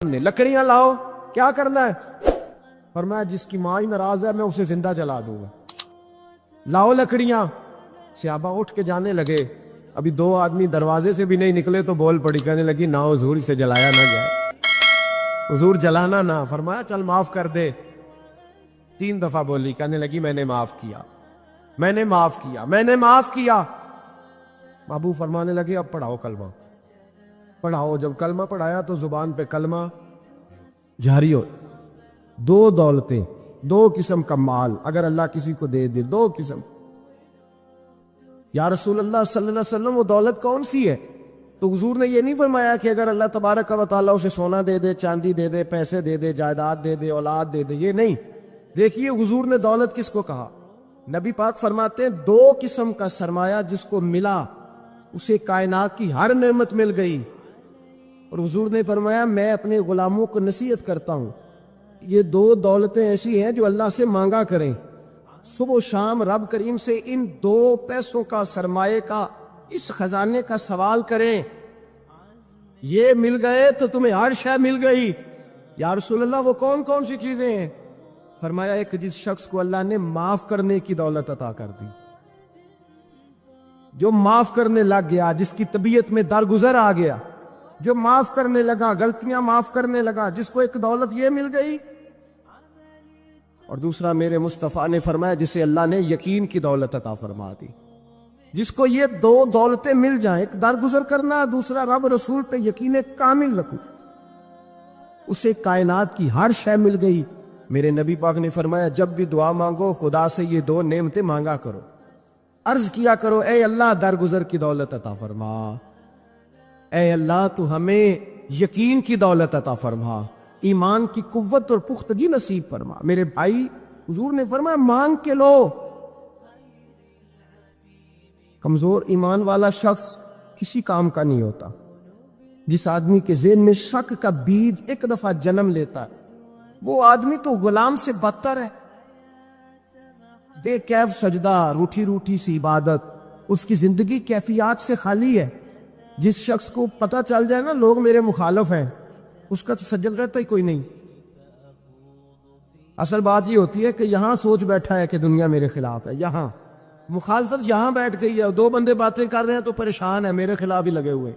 لکڑیاں لاؤ، کیا کرنا ہے؟ فرمایا جس کی ماں ہی ناراض ہے میں اسے زندہ جلا دوں گا۔ لاؤ لکڑیاں۔ صحابہ اٹھ کے جانے لگے، ابھی دو آدمی دروازے سے بھی نہیں نکلے تو بول پڑی، کہنے لگی نہ حضور اسے جلایا نہ جائے، حضور جلانا نہ۔ فرمایا چل معاف کر دے۔ 3 دفعہ بولی، کہنے لگی میں نے معاف کیا، میں نے معاف کیا، میں نے معاف کیا۔ محبوب فرمانے لگے اب پڑھاؤ کلمہ، پڑھاؤ۔ جب کلمہ پڑھایا تو زبان پہ کلمہ جاری ہو۔ 2 دولتیں، 2 قسم کا مال اگر اللہ کسی کو دے دے، 2 قسم۔ یا رسول اللہ صلی اللہ علیہ وسلم وہ دولت کون سی ہے؟ تو حضور نے یہ نہیں فرمایا کہ اگر اللہ تبارک و تعالیٰ اسے سونا دے دے، چاندی دے دے، پیسے دے دے، جائیداد دے دے، اولاد دے دے، یہ نہیں۔ دیکھیے حضور نے دولت کس کو کہا؟ نبی پاک فرماتے ہیں 2 قسم کا سرمایہ جس کو ملا اسے کائنات کی ہر نعمت مل گئی۔ اور حضور نے فرمایا میں اپنے غلاموں کو نصیحت کرتا ہوں، یہ 2 دولتیں ایسی ہیں جو اللہ سے مانگا کریں، صبح و شام رب کریم سے ان 2 پیسوں کا، سرمایے کا، اس خزانے کا سوال کریں۔ یہ مل گئے تو تمہیں ہر شے مل گئی۔ یا رسول اللہ وہ کون کون سی چیزیں ہیں؟ فرمایا ایک جس شخص کو اللہ نے معاف کرنے کی دولت عطا کر دی، جو معاف کرنے لگ گیا، جس کی طبیعت میں درگزر آ گیا، جو معاف کرنے لگا، غلطیاں معاف کرنے لگا، جس کو ایک دولت یہ مل گئی۔ اور دوسرا میرے مصطفیٰ نے فرمایا جسے اللہ نے یقین کی دولت عطا فرما دی، جس کو یہ 2 دولتیں مل جائیں، ایک درگزر کرنا، دوسرا رب رسول پہ یقین کامل رکھو، اسے کائنات کی ہر شے مل گئی۔ میرے نبی پاک نے فرمایا جب بھی دعا مانگو خدا سے یہ 2 نعمتیں مانگا کرو، عرض کیا کرو اے اللہ درگزر کی دولت عطا فرما، اے اللہ تو ہمیں یقین کی دولت عطا فرما، ایمان کی قوت اور پختگی نصیب فرما۔ میرے بھائی حضور نے فرمایا مانگ کے لو۔ کمزور ایمان والا شخص کسی کام کا نہیں ہوتا۔ جس آدمی کے ذہن میں شک کا بیج ایک دفعہ جنم لیتا ہے وہ آدمی تو غلام سے بدتر ہے۔ بے کیف سجدہ، روٹھی روٹھی سی عبادت، اس کی زندگی کیفیات سے خالی ہے۔ جس شخص کو پتہ چل جائے نا لوگ میرے مخالف ہیں، اس کا تو سجل رہتا ہی کوئی نہیں۔ اصل بات یہ ہوتی ہے کہ یہاں سوچ بیٹھا ہے کہ دنیا میرے خلاف ہے، یہاں مخالفت یہاں بیٹھ گئی ہے، 2 بندے باتیں کر رہے ہیں تو پریشان ہے، میرے خلاف ہی لگے ہوئے،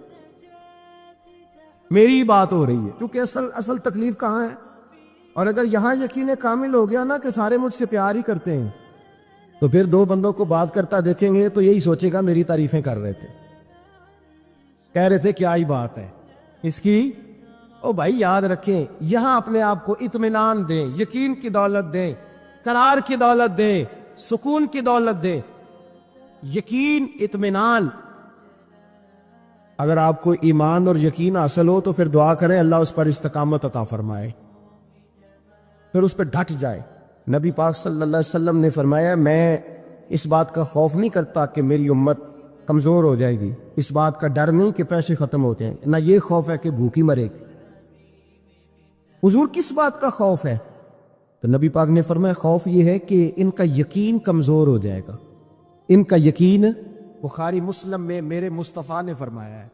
میری بات ہو رہی ہے، کیونکہ اصل تکلیف کہاں ہے؟ اور اگر یہاں یقین کامل ہو گیا نا کہ سارے مجھ سے پیار ہی کرتے ہیں، تو پھر 2 بندوں کو بات کرتا دیکھیں گے تو یہی سوچے گا میری تعریفیں کر رہے تھے، کہہ رہے تھے کیا ہی بات ہے اس کی۔ او بھائی یاد رکھیں، یہاں اپنے آپ کو اطمینان دیں، یقین کی دولت دیں، قرار کی دولت دیں، سکون کی دولت دیں، یقین، اطمینان۔ اگر آپ کو ایمان اور یقین حاصل ہو تو پھر دعا کریں اللہ اس پر استقامت عطا فرمائے، پھر اس پہ ڈٹ جائے۔ نبی پاک صلی اللہ علیہ وسلم نے فرمایا میں اس بات کا خوف نہیں کرتا کہ میری امت کمزور ہو جائے گی، اس بات کا ڈر نہیں کہ پیسے ختم ہوتے ہیں، نہ یہ خوف ہے کہ بھوکی مرے گی۔ حضور کس بات کا خوف ہے؟ تو نبی پاک نے فرمایا خوف یہ ہے کہ ان کا یقین کمزور ہو جائے گا، ان کا یقین۔ بخاری مسلم میں میرے مصطفیٰ نے فرمایا ہے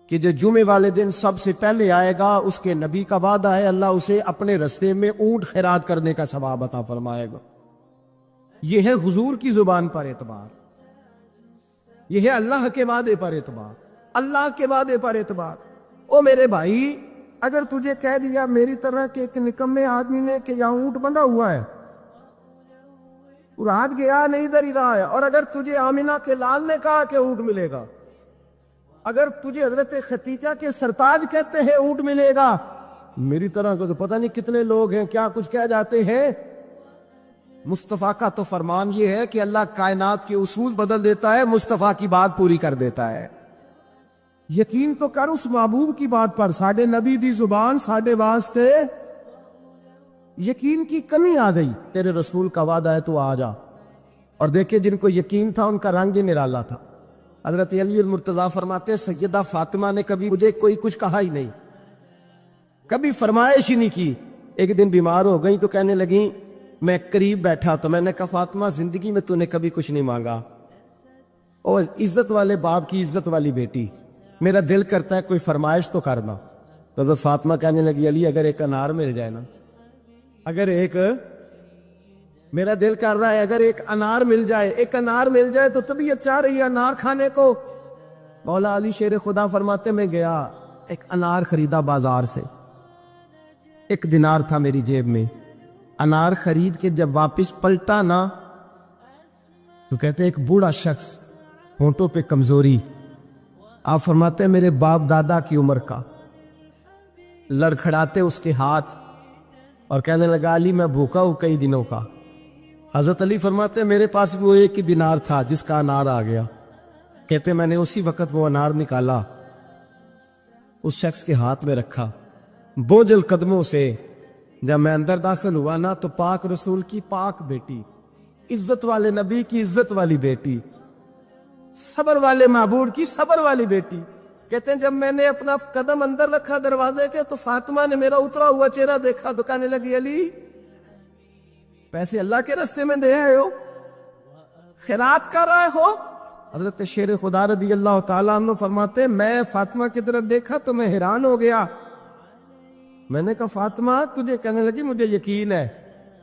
کہ جو جمعے والے دن سب سے پہلے آئے گا اس کے نبی کا وعدہ ہے اللہ اسے اپنے رستے میں اونٹ خیرات کرنے کا ثواب عطا فرمائے گا۔ یہ ہے حضور کی زبان پر اعتبار، یہ ہے اللہ کے وعدے پر اعتبار، اللہ کے وعدے پر اعتبار۔ او میرے بھائی اگر تجھے کہہ دیا میری طرح کہ ایک نکمے آدمی نے کہ یہاں اونٹ بندھا ہوا ہے، تو رات گیا نہیں ادھر ہی رہا ہے، اور اگر تجھے آمینہ کے لال نے کہا کہ اونٹ ملے گا، اگر تجھے حضرت ختیجہ کے سرتاج کہتے ہیں اونٹ ملے گا، میری طرح کو تو پتہ نہیں کتنے لوگ ہیں کیا کچھ کہہ جاتے ہیں۔ مصطفیٰ کا تو فرمان یہ ہے کہ اللہ کائنات کے اصول بدل دیتا ہے، مصطفیٰ کی بات پوری کر دیتا ہے۔ یقین تو کر اس محبوب کی بات پر، ساڈے نبی دی زبان ساڈے واسطے یقین کی کمی آ گئی، تیرے رسول کا وعدہ ہے تو آ جا۔ اور دیکھیں جن کو یقین تھا ان کا رنگ ہی نرالا تھا۔ حضرت علی المرتضیٰ فرماتے ہیں سیدہ فاطمہ نے کبھی مجھے کوئی کچھ کہا ہی نہیں، کبھی فرمائش ہی نہیں کی۔ ایک دن بیمار ہو گئی تو کہنے لگیں، میں قریب بیٹھا تو میں نے کہا فاطمہ زندگی میں تو نے کبھی کچھ نہیں مانگا، اور عزت والے باپ کی عزت والی بیٹی، میرا دل کرتا ہے کوئی فرمائش تو کرنا۔ تو حضرت فاطمہ کہنے لگی علی اگر ایک انار مل جائے نا، اگر ایک، میرا دل کر رہا ہے اگر ایک انار مل جائے، ایک انار مل جائے تو طبیعت چاہ رہی ہے انار کھانے کو۔ مولا علی شیر خدا فرماتے میں گیا، ایک انار خریدا بازار سے، 1 دینار تھا میری جیب میں، انار خرید کے جب واپس پلٹا نا تو کہتے ایک بوڑھا شخص، ہونٹوں پہ کمزوری، آپ فرماتے ہیں میرے باپ دادا کی عمر کا، لڑکھڑاتے اس کے ہاتھ اور کہنے لگا علی میں بھوکا ہوں کئی دنوں کا۔ حضرت علی فرماتے ہیں میرے پاس وہ 1 ہی دینار تھا جس کا انار آ گیا، کہتے میں نے اسی وقت وہ انار نکالا، اس شخص کے ہاتھ میں رکھا، بوجھل قدموں سے جب میں اندر داخل ہوا نا تو پاک رسول کی پاک بیٹی، عزت والے نبی کی عزت والی بیٹی، صبر والے معبود کی صبر والی بیٹی، کہتے ہیں جب میں نے اپنا قدم اندر رکھا دروازے کے تو فاطمہ نے میرا اترا ہوا چہرہ دیکھا تو کہنے لگی علی پیسے اللہ کے راستے میں دے آئے ہو، خیرات کر رہے ہو؟ حضرت شیر خدا رضی اللہ تعالیٰ عنہ فرماتے ہیں میں فاطمہ کی طرف دیکھا تو میں حیران ہو گیا، میں نے کہا فاطمہ تجھے، کہنے لگی مجھے یقین ہے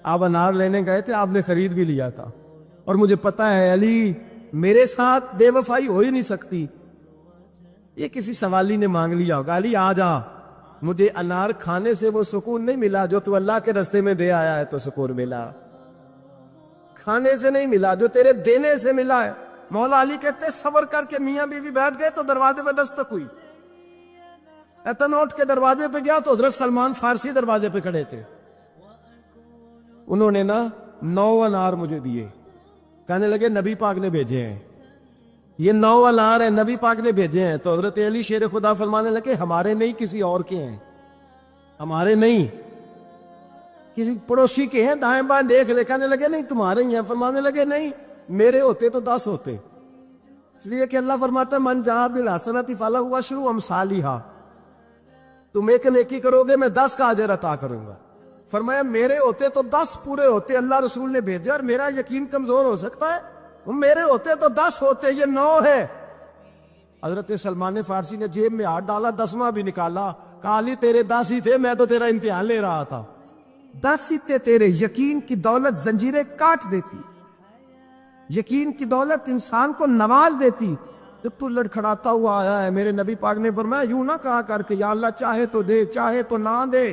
آپ انار لینے گئے تھے، آپ نے خرید بھی لیا تھا، اور مجھے پتا ہے علی میرے ساتھ بے وفائی ہو ہی نہیں سکتی، یہ کسی سوالی نے مانگ لیا ہوگا، علی آ جا، مجھے انار کھانے سے وہ سکون نہیں ملا جو تو اللہ کے راستے میں دے آیا ہے تو سکون ملا، کھانے سے نہیں ملا جو تیرے دینے سے ملا ہے۔ مولا علی کہتے صبر کر کے میاں بیوی بیٹھ گئے تو دروازے پہ دستک ہوئی، ایتھنوٹ کے دروازے پہ گیا تو حضرت سلمان فارسی دروازے پہ کھڑے تھے، انہوں نے نا 9 انار مجھے دیے، کہنے لگے نبی پاک نے بھیجے ہیں، یہ 9 انار ہیں نبی پاک نے بھیجے ہیں۔ تو حضرت علی شیر خدا فرمانے لگے ہمارے نہیں کسی اور کے ہیں، ہمارے نہیں کسی پڑوسی کے ہیں، دائیں بائیں دیکھ لے، کہنے لگے نہیں تمہارے ہی ہیں، فرمانے لگے نہیں میرے ہوتے تو 10 ہوتے، اس لیے کہ اللہ فرماتا ہے من جاء بالحسنۃ فلہ عشر امثالھا، تم ایک نیکی کرو گے میں 10 کا اجر عطا کروں گا، فرمایا میرے ہوتے تو 10 پورے ہوتے، اللہ رسول نے بھیجا اور میرا یقین کمزور ہو سکتا ہے، میرے ہوتے تو 10 ہوتے، یہ 9 ہے۔ حضرت سلمان فارسی نے جیب میں ہاتھ ڈالا، 10واں بھی نکالا، کہا علی تیرے 10 ہی تھے، میں تو تیرا امتحان لے رہا تھا، 10 ہی تھے تیرے، یقین کی دولت زنجیریں کاٹ دیتی، یقین کی دولت انسان کو نواز دیتی۔ جب تو لڑکھڑاتا ہوا آیا ہے، میرے نبی پاک نے فرمایا یوں نہ کہا کر کے یا اللہ چاہے تو دے چاہے تو نہ دے،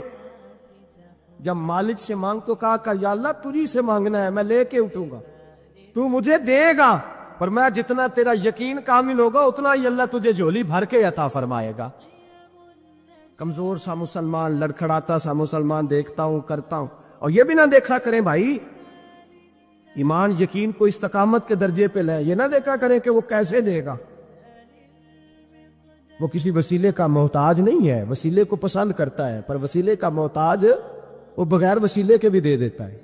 جب مالک سے مانگ تو کہا کر یا اللہ تجھی سے مانگنا ہے، میں لے کے اٹھوں گا، تو مجھے دے گا، پر میں جتنا تیرا یقین کامل ہوگا اتنا ہی اللہ تجھے جھولی بھر کے عطا فرمائے گا۔ کمزور سا مسلمان، لڑکھڑاتا سا مسلمان دیکھتا ہوں کرتا ہوں، اور یہ بھی نہ دیکھا کریں بھائی ایمان یقین کو استقامت کے درجے پہ لیں، یہ نہ دیکھا کریں کہ وہ کیسے دے گا، وہ کسی وسیلے کا محتاج نہیں ہے، وسیلے کو پسند کرتا ہے، پر وسیلے کا محتاج وہ بغیر وسیلے کے بھی دے دیتا ہے۔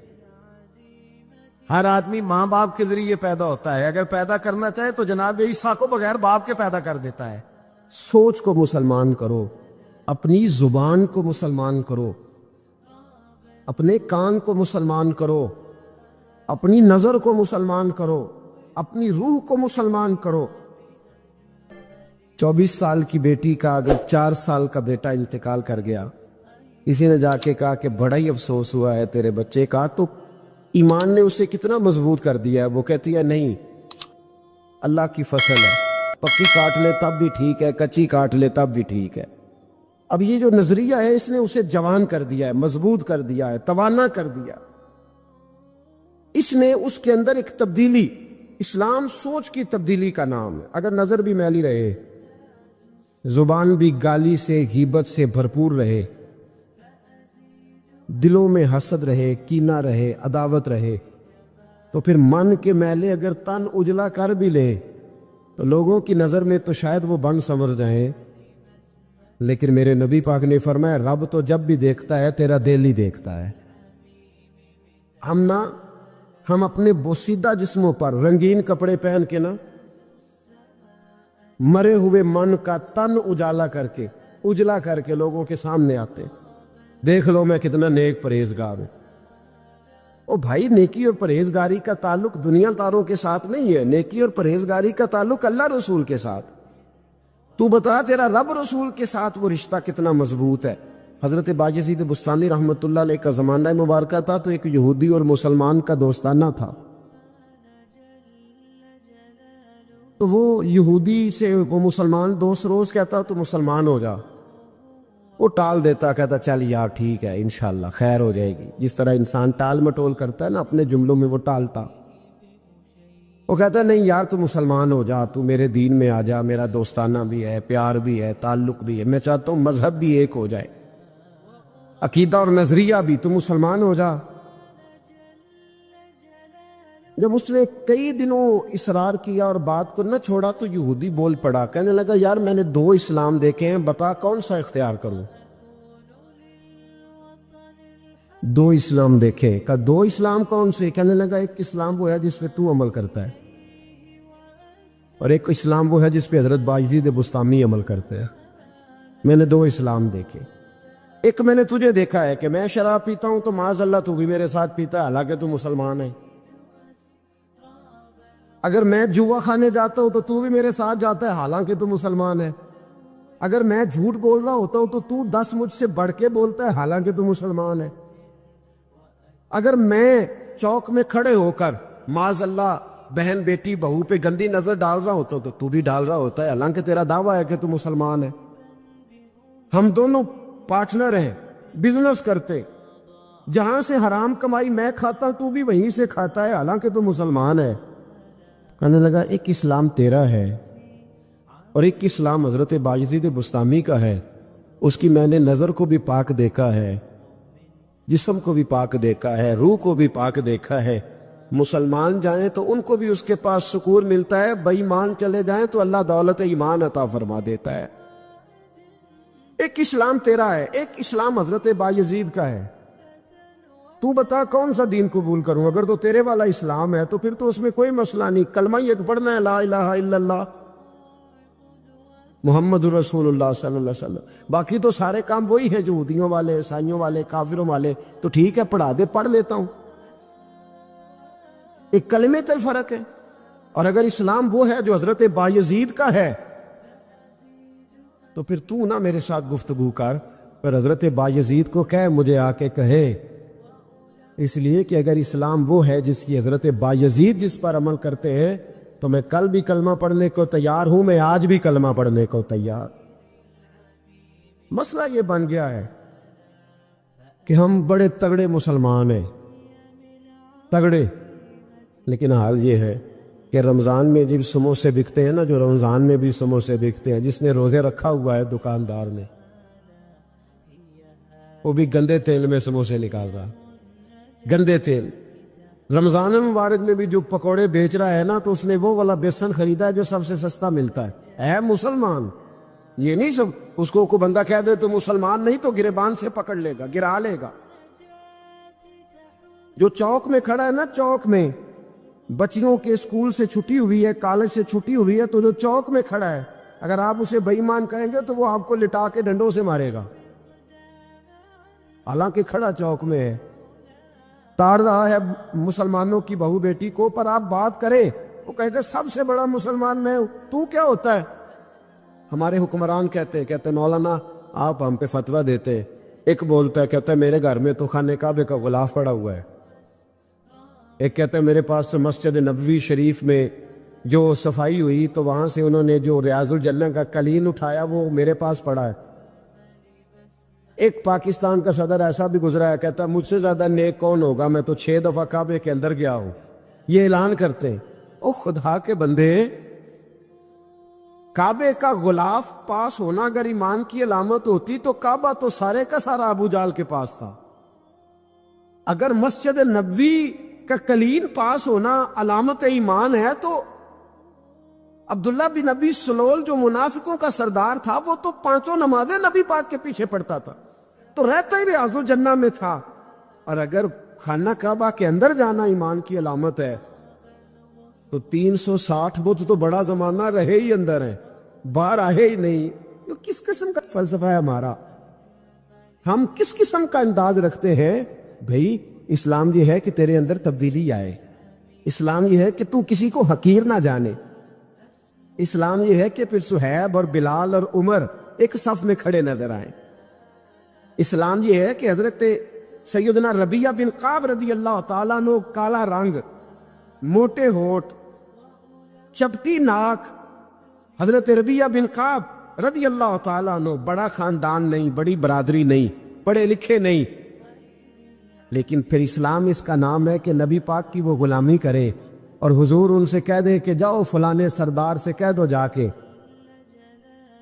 ہر آدمی ماں باپ کے ذریعے پیدا ہوتا ہے، اگر پیدا کرنا چاہے تو جناب عیسیٰ کو بغیر باپ کے پیدا کر دیتا ہے۔ سوچ کو مسلمان کرو، اپنی زبان کو مسلمان کرو، اپنے کان کو مسلمان کرو، اپنی نظر کو مسلمان کرو، اپنی روح کو مسلمان کرو۔ 24 سال کی بیٹی کا اگر 4 سال کا بیٹا انتقال کر گیا، کسی نے جا کے کہا کہ بڑا ہی افسوس ہوا ہے تیرے بچے کا، تو ایمان نے اسے کتنا مضبوط کر دیا ہے، وہ کہتی ہے نہیں اللہ کی فصل ہے، پکی کاٹ لے تب بھی ٹھیک ہے، کچی کاٹ لے تب بھی ٹھیک ہے۔ اب یہ جو نظریہ ہے اس نے اسے جوان کر دیا ہے، مضبوط کر دیا ہے، توانا کر دیا، اس نے اس کے اندر ایک تبدیلی، اسلام سوچ کی تبدیلی کا نام ہے۔ اگر نظر بھی میلی رہے، زبان بھی گالی سے غیبت سے بھرپور رہے، دلوں میں حسد رہے، کینہ رہے، عداوت رہے، تو پھر من کے میلے اگر تن اجلا کر بھی لے تو لوگوں کی نظر میں تو شاید وہ بن سمر جائیں، لیکن میرے نبی پاک نے فرمایا رب تو جب بھی دیکھتا ہے تیرا دل ہی دیکھتا ہے۔ ہم اپنے بوسیدہ جسموں پر رنگین کپڑے پہن کے نا مرے ہوئے من کا تن اجالا کر کے لوگوں کے سامنے آتے، دیکھ لو میں کتنا نیک پرہیزگار ہوں۔ او بھائی نیکی اور پرہیزگاری کا تعلق دنیا داروں کے ساتھ نہیں ہے، نیکی اور پرہیزگاری کا تعلق اللہ رسول کے ساتھ۔ تو بتا تیرا رب رسول کے ساتھ وہ رشتہ کتنا مضبوط ہے۔ حضرت بایزید بستانی رحمۃ اللہ علیہ کا زمانہ مبارکہ تھا تو ایک یہودی اور مسلمان کا دوستانہ تھا، تو وہ یہودی سے وہ مسلمان دوست روز کہتا تو مسلمان ہو جا، وہ ٹال دیتا، کہتا چل یار ٹھیک ہے انشاءاللہ خیر ہو جائے گی، جس طرح انسان ٹال مٹول کرتا ہے نا اپنے جملوں میں وہ ٹالتا۔ وہ کہتا نہیں یار تو مسلمان ہو جا، تو میرے دین میں آ جا، میرا دوستانہ بھی ہے، پیار بھی ہے، تعلق بھی ہے، میں چاہتا ہوں مذہب بھی ایک ہو جائے، عقیدہ اور نظریہ بھی، تو مسلمان ہو جا۔ جب اس نے کئی دنوں اصرار کیا اور بات کو نہ چھوڑا تو یہودی بول پڑا، کہنے لگا یار میں نے 2 اسلام دیکھے ہیں، بتا کون سا اختیار کروں؟ 2 اسلام دیکھے، کہا 2 اسلام کون سے؟ کہنے لگا ایک اسلام وہ ہے جس پہ تو عمل کرتا ہے، اور ایک اسلام وہ ہے جس پہ حضرت بایزید بستامی عمل کرتے ہیں۔ میں نے 2 اسلام دیکھے، ایک میں نے تجھے دیکھا ہے کہ میں شراب پیتا ہوں تو معاذ اللہ تو بھی میرے ساتھ پیتا ہے حالانکہ تو مسلمان ہے، اگر میں جوا کھانے جاتا ہوں تو بھی میرے ساتھ جاتا ہے حالانکہ تو مسلمان ہے، اگر میں جھوٹ بول رہا ہوتا ہوں تو 10 مجھ سے بڑھ کے بولتا ہے حالانکہ تو مسلمان ہے، اگر میں چوک میں کھڑے ہو کر معاذ اللہ بہن بیٹی بہو پہ گندی نظر ڈال رہا ہوتا ہوں تو بھی ڈال رہا ہوتا ہے حالانکہ تیرا دعویٰ ہے کہ تو مسلمان ہے، ہم دونوں پارٹنر ہیں، بزنس کرتے، جہاں سے حرام کمائی میں کھاتا ہوں تو بھی وہیں سے کھاتا ہے حالانکہ تو مسلمان ہے۔ کہنے لگا ایک اسلام تیرا ہے اور ایک اسلام حضرت بایزید بستامی کا ہے، اس کی میں نے نظر کو بھی پاک دیکھا ہے، جسم کو بھی پاک دیکھا ہے، روح کو بھی پاک دیکھا ہے، مسلمان جائیں تو ان کو بھی اس کے پاس سکون ملتا ہے، بے ایمان چلے جائیں تو اللہ دولت ایمان عطا فرما دیتا ہے۔ ایک اسلام تیرا ہے، ایک اسلام حضرت بایزید کا ہے، تو بتا کون سا دین قبول کروں؟ اگر تو تیرے والا اسلام ہے تو پھر تو اس میں کوئی مسئلہ نہیں، کلمہ ہی ایک پڑھنا ہے لا الہ الا اللہ محمد رسول اللہ صلی اللہ علیہ وسلم، باقی تو سارے کام وہی ہیں جو یہودیوں والے، عیسائیوں والے، کافروں والے، تو ٹھیک ہے پڑھا دے، پڑھ لیتا ہوں، ایک کلمے کا فرق ہے۔ اور اگر اسلام وہ ہے جو حضرت بایزید کا ہے تو پھر تو نہ میرے ساتھ گفتگو کر، پر حضرت بایزید کو کہے مجھے آ کے کہے، اس لیے کہ اگر اسلام وہ ہے جس کی حضرت بایزید جس پر عمل کرتے ہیں تو میں کل بھی کلمہ پڑھنے کو تیار ہوں، میں آج بھی کلمہ پڑھنے کو تیار۔ مسئلہ یہ بن گیا ہے کہ ہم بڑے تگڑے مسلمان ہیں، تگڑے، لیکن حال یہ ہے کہ رمضان میں جب سموسے بکتے ہیں نا، جو رمضان میں بھی سموسے بکتے ہیں، جس نے روزے رکھا ہوا ہے دکاندار نے، وہ بھی گندے تیل میں سموسے نکال رہا، گندے تیل۔ رمضان مبارک میں بھی جو پکوڑے بیچ رہا ہے نا تو اس نے وہ والا بیسن خریدا ہے جو سب سے سستا ملتا ہے، اے مسلمان، یہ نہیں سب اس کو کوئی بندہ کہہ دے تو مسلمان نہیں تو گریبان سے پکڑ لے گا، گرا لے گا۔ جو چوک میں کھڑا ہے نا، چوک میں بچیوں کے اسکول سے چھٹی ہوئی ہے، کالج سے چھٹی ہوئی ہے، تو جو چوک میں کھڑا ہے اگر آپ اسے بے ایمان کہیں گے تو وہ آپ کو لٹا کے ڈنڈوں سے مارے گا، حالانکہ کھڑا چوک میں ہے، تار رہا ہے مسلمانوں کی بہو بیٹی کو، پر آپ بات کریں وہ کہتے سب سے بڑا مسلمان میں ہوں، تو کیا ہوتا ہے؟ ہمارے حکمران کہتے مولانا آپ ہم پہ فتویٰ دیتے، ایک بولتا ہے کہتا ہے میرے گھر میں تو خانہ کعبے کا غلاف پڑا ہوا ہے، ایک کہتا ہے میرے پاس تو مسجد نبوی شریف میں جو صفائی ہوئی تو وہاں سے انہوں نے جو ریاض الجنہ کا قلین اٹھایا وہ میرے پاس پڑا ہے۔ ایک پاکستان کا صدر ایسا بھی گزرا ہے، کہتا ہے مجھ سے زیادہ نیک کون ہوگا، میں تو 6 دفعہ کعبے کے اندر گیا ہوں، یہ اعلان کرتے ہیں۔ او خدا کے بندے، کعبے کا غلاف پاس ہونا اگر ایمان کی علامت ہوتی تو کعبہ تو سارے کا سارا ابو جال کے پاس تھا، اگر مسجد نبوی کا قلین پاس ہونا علامت ایمان ہے تو عبداللہ بن نبی سلول جو منافقوں کا سردار تھا وہ تو 5 نمازیں نبی پاک کے پیچھے پڑھتا تھا، تو رہتا ہی ریاض الجنہ میں تھا، اور اگر خانہ کعبہ کے اندر جانا ایمان کی علامت ہے تو 360 بت تو بڑا زمانہ رہے ہی اندر ہیں، باہر آئے ہی نہیں۔ یہ کس قسم کا فلسفہ ہے ہمارا؟ ہم کس قسم کا انداز رکھتے ہیں؟ بھئی اسلام یہ ہے کہ تیرے اندر تبدیلی آئے، اسلام یہ ہے کہ تو کسی کو حقیر نہ جانے، اسلام یہ ہے کہ پھر صہیب اور بلال اور عمر ایک صف میں کھڑے نظر آئیں۔ اسلام یہ ہے کہ حضرت سیدنا ربیعہ بن کعب رضی اللہ تعالیٰ عنہ، کالا رنگ، موٹے ہونٹ، چپٹی ناک، حضرت ربیعہ بن کعب رضی اللہ تعالیٰ عنہ، بڑا خاندان نہیں، بڑی برادری نہیں، پڑھے لکھے نہیں، لیکن پھر اسلام اس کا نام ہے کہ نبی پاک کی وہ غلامی کرے، اور حضور ان سے کہہ دے کہ جاؤ فلانے سردار سے کہہ دو جا کے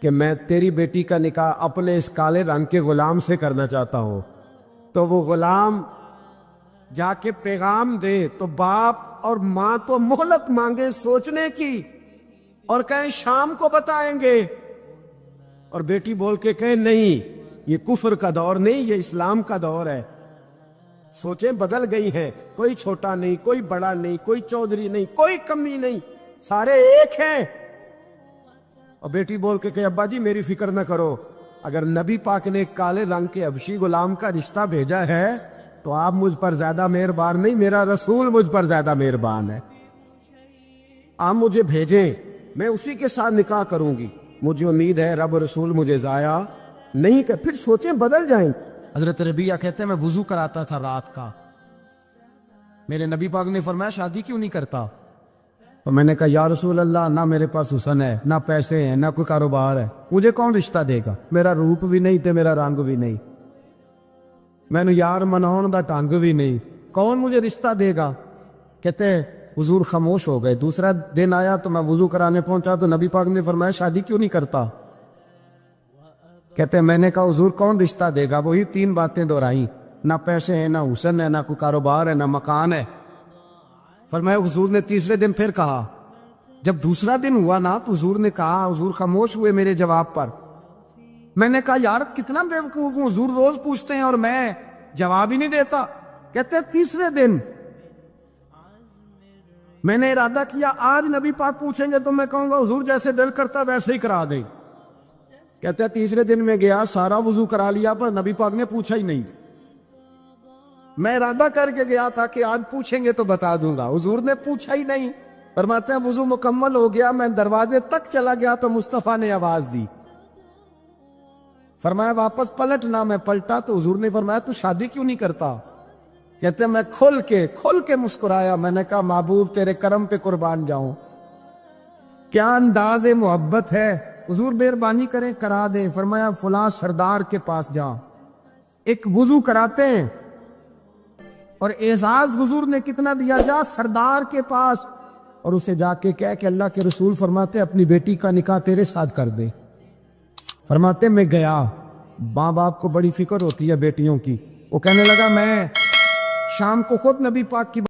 کہ میں تیری بیٹی کا نکاح اپنے اس کالے رنگ کے غلام سے کرنا چاہتا ہوں، تو وہ غلام جا کے پیغام دے تو باپ اور ماں تو مہلت مانگے سوچنے کی اور کہیں شام کو بتائیں گے، اور بیٹی بول کے کہیں نہیں یہ کفر کا دور نہیں، یہ اسلام کا دور ہے۔ سوچیں بدل گئی ہیں، کوئی چھوٹا نہیں، کوئی بڑا نہیں، کوئی چودھری نہیں، کوئی کمی نہیں، سارے ایک ہیں۔ اور بیٹی بول کے کہ ابا جی میری فکر نہ کرو، اگر نبی پاک نے کالے رنگ کے حبشی غلام کا رشتہ بھیجا ہے تو آپ مجھ پر زیادہ مہربان نہیں، میرا رسول مجھ پر زیادہ مہربان ہے، آپ مجھے بھیجیں، میں اسی کے ساتھ نکاح کروں گی، مجھے امید ہے رب رسول مجھے ضائع نہیں کر۔ پھر سوچیں بدل جائیں۔ حضرت ربیعہ کہتے ہیں میں وضو کراتا تھا رات کا، میرے نبی پاک نے فرمایا شادی کیوں نہیں کرتا؟ تو میں نے کہا یا رسول اللہ نہ میرے پاس حسن ہے، نہ پیسے ہیں، نہ کوئی کاروبار ہے، مجھے کون رشتہ دے گا؟ میرا روپ بھی نہیں تے میرا رنگ بھی نہیں، میں نے یار مناؤن دا ٹانگ بھی نہیں، کون مجھے رشتہ دے گا؟ کہتے ہیں حضور خاموش ہو گئے۔ دوسرا دن آیا تو میں وضو کرانے پہنچا تو نبی پاک نے فرمایا شادی کیوں نہیں کرتا؟ کہتے ہیں میں نے کہا حضور کون رشتہ دے گا؟ وہی 3 باتیں دہرائیں، نہ پیسے ہیں، نہ حسن ہے، نہ کوئی کاروبار ہے، نہ مکان ہے۔ فرمایا حضور نے تیسرے دن پھر کہا، جب دوسرا دن ہوا نا تو حضور نے کہا، حضور خاموش ہوئے میرے جواب پر۔ میں نے کہا یار کتنا بے وقوف ہوں، حضور روز پوچھتے ہیں اور میں جواب ہی نہیں دیتا۔ کہتے ہیں تیسرے دن میں نے ارادہ کیا آج نبی پاک پوچھیں گے تو میں کہوں گا حضور جیسے دل کرتا ویسے ہی کرا دیں۔ کہتے ہیں تیسرے دن میں گیا، سارا وضو کرا لیا پر نبی پاک نے پوچھا ہی نہیں۔ میں ارادہ کر کے گیا تھا کہ آج پوچھیں گے تو بتا دوں گا، حضور نے پوچھا ہی نہیں۔ فرماتے ہیں وضو مکمل ہو گیا، میں دروازے تک چلا گیا تو مصطفیٰ نے آواز دی، فرمایا واپس پلٹنا۔ میں پلٹا تو حضور نے فرمایا تو شادی کیوں نہیں کرتا؟ کہتے ہیں میں کھل کے مسکرایا، میں نے کہا محبوب تیرے کرم پہ قربان جاؤں، کیا انداز محبت ہے، حضور مہربانی کریں کرا دیں۔ فرمایا فلاں سردار کے پاس جا، ایک وضو کراتے ہیں، اور اعزاز حضور نے کتنا دیا، جا سردار کے پاس اور اسے جا کے کہہ کہ اللہ کے رسول فرماتے اپنی بیٹی کا نکاح تیرے ساتھ کر دے۔ فرماتے میں گیا، ماں باپ کو بڑی فکر ہوتی ہے بیٹیوں کی، وہ کہنے لگا میں شام کو خود نبی پاک کی